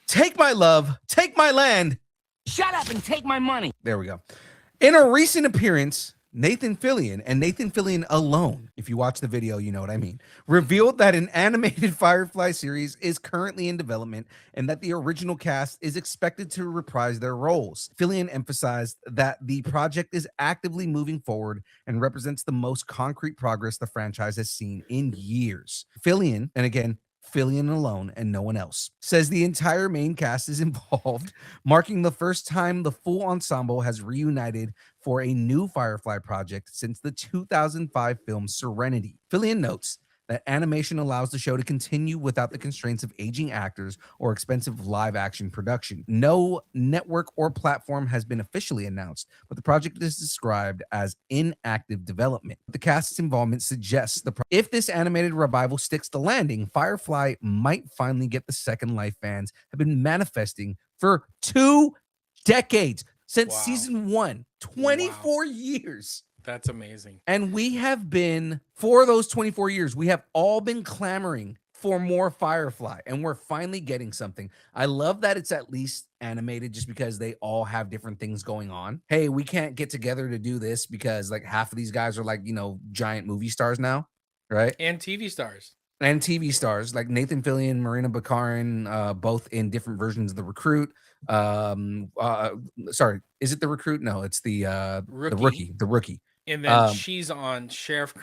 Take my love, take my land. Shut up and take my money. There we go. In a recent appearance, Nathan Fillion, and Nathan Fillion alone, if you watch the video, you know what I mean, revealed that an animated Firefly series is currently in development and that the original cast is expected to reprise their roles. Fillion emphasized that the project is actively moving forward and represents the most concrete progress the franchise has seen in years. Fillion, and again, Fillion alone and no one else, says the entire main cast is involved, marking the first time the full ensemble has reunited for a new Firefly project since the 2005 film Serenity. Fillion notes that animation allows the show to continue without the constraints of aging actors or expensive live action production. No network or platform has been officially announced, but the project is described as in active development. The cast's involvement suggests if this animated revival sticks the landing, Firefly might finally get the second life fans have been manifesting for 2 decades. Since season 1, 24 years. That's amazing. And we have been, for those 24 years, we have all been clamoring for more Firefly, and we're finally getting something. I love that it's at least animated just because they all have different things going on. Hey, we can't get together to do this because like half of these guys are like, giant movie stars now, right? And TV stars. And TV stars like Nathan Fillion, Marina Baccarin, both in different versions of The Recruit. Sorry, is it The Recruit? No, it's the rookie. And then she's on Sheriff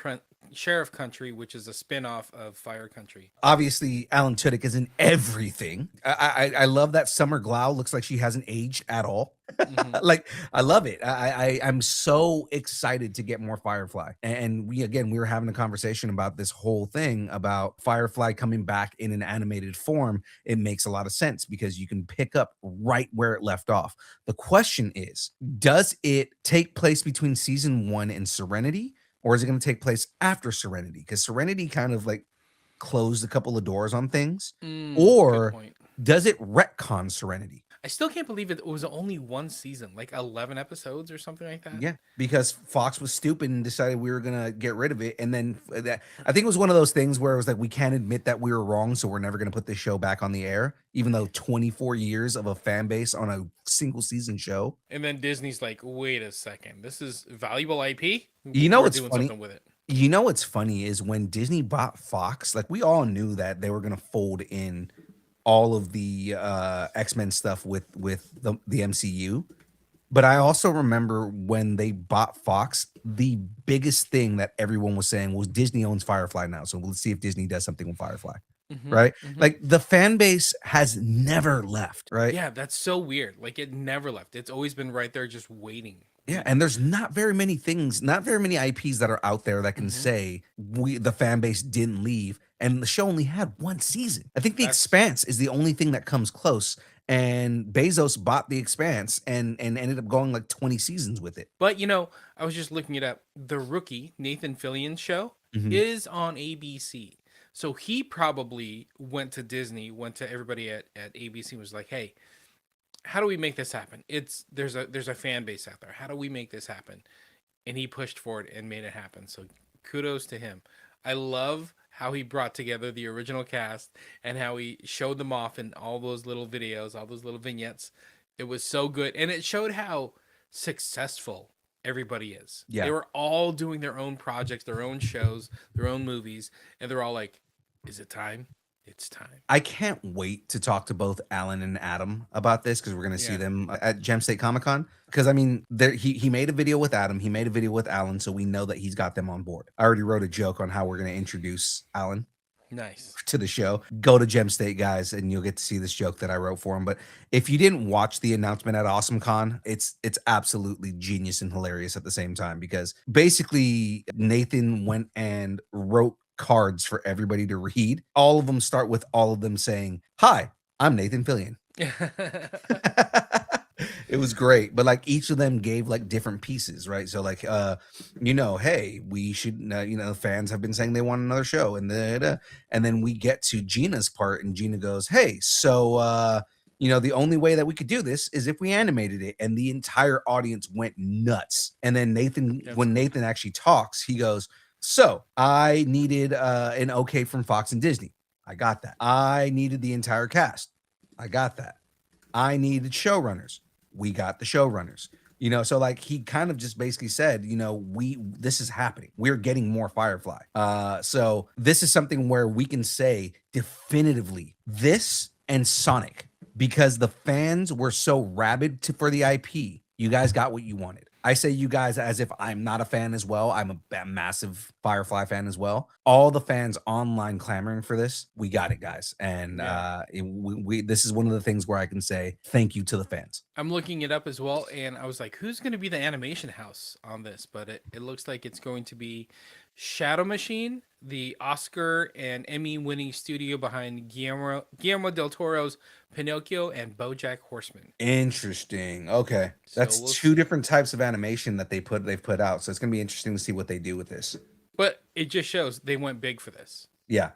Country, which is a spinoff of Fire Country. Obviously, Alan Tudyk is in everything. I love that Summer Glau looks like she hasn't aged at all. Mm-hmm. Like, I love it. I'm so excited to get more Firefly. And we were having a conversation about this whole thing about Firefly coming back in an animated form. It makes a lot of sense because you can pick up right where it left off. The question is, does it take place between season 1 and Serenity? Or is it going to take place after Serenity? Because Serenity kind of like closed a couple of doors on things. Or does it retcon Serenity? I still can't believe it was only one season, like 11 episodes or something like that. Yeah, because Fox was stupid and decided we were going to get rid of it. And then I think it was one of those things where it was like, we can't admit that we were wrong, so we're never going to put this show back on the air, even though 24 years of a fan base on a single season show. And then Disney's like, wait a second, this is valuable IP? What's funny? With it. You know what's funny is when Disney bought Fox, like we all knew that they were going to fold in all of the X-Men stuff with the MCU. But I also remember when they bought Fox, the biggest thing that everyone was saying was Disney owns Firefly now. So let's see if Disney does something with Firefly. Mm-hmm, right? Mm-hmm. Like the fan base has never left, right? Yeah, that's so weird. Like it never left. It's always been right there just waiting. Yeah, and there's not very many IPs that are out there that can say the fan base didn't leave. And the show only had one season. I think The Expanse is the only thing that comes close. And Bezos bought The Expanse and ended up going like 20 seasons with it. But, I was just looking it up. The Rookie, Nathan Fillion's show, is on ABC. So he probably went to Disney, went to everybody at ABC and was like, hey, how do we make this happen? There's a fan base out there. How do we make this happen? And he pushed forward and made it happen. So kudos to him. I love how he brought together the original cast and how he showed them off in all those little videos, all those little vignettes. It was so good. And it showed how successful everybody is. Yeah. They were all doing their own projects, their own shows, their own movies. And they're all like, is it time? It's time. I can't wait to talk to both Alan and Adam about this because we're going to see them at Gem State Comic-Con. Because, I mean, he made a video with Adam. He made a video with Alan, so we know that he's got them on board. I already wrote a joke on how we're going to introduce Alan to the show. Go to Gem State, guys, and you'll get to see this joke that I wrote for him. But if you didn't watch the announcement at AwesomeCon, it's absolutely genius and hilarious at the same time because basically Nathan went and wrote cards for everybody to read. All of them start with all of them saying, "Hi, I'm Nathan Fillion." It was great, but like each of them gave like different pieces, right? So like hey, we should fans have been saying they want another show, and then we get to Gina's part and Gina goes, "Hey, so the only way that we could do this is if we animated it," and the entire audience went nuts. And then when Nathan actually talks, he goes, "So I needed an okay from Fox and Disney. I got that. I needed the entire cast. I got that. I needed showrunners. We got the showrunners. You know, so like he kind of just basically said, you know, this is happening. We're getting more Firefly. So this is something where we can say definitively this and Sonic, because the fans were so rabid for the IP. You guys got what you wanted. I say you guys as if I'm not a fan as well. I'm a massive Firefly fan as well. All the fans online clamoring for this. We got it, guys. And this is one of the things where I can say thank you to the fans. I'm looking it up as well, and I was like, who's going to be the animation house on this? But it looks like it's going to be Shadow Machine, the Oscar and Emmy winning studio behind Guillermo del Toro's Pinocchio and BoJack Horseman. Interesting. Okay. So That's two different types of animation that they've put out. So it's going to be interesting to see what they do with this. But it just shows they went big for this. Yeah,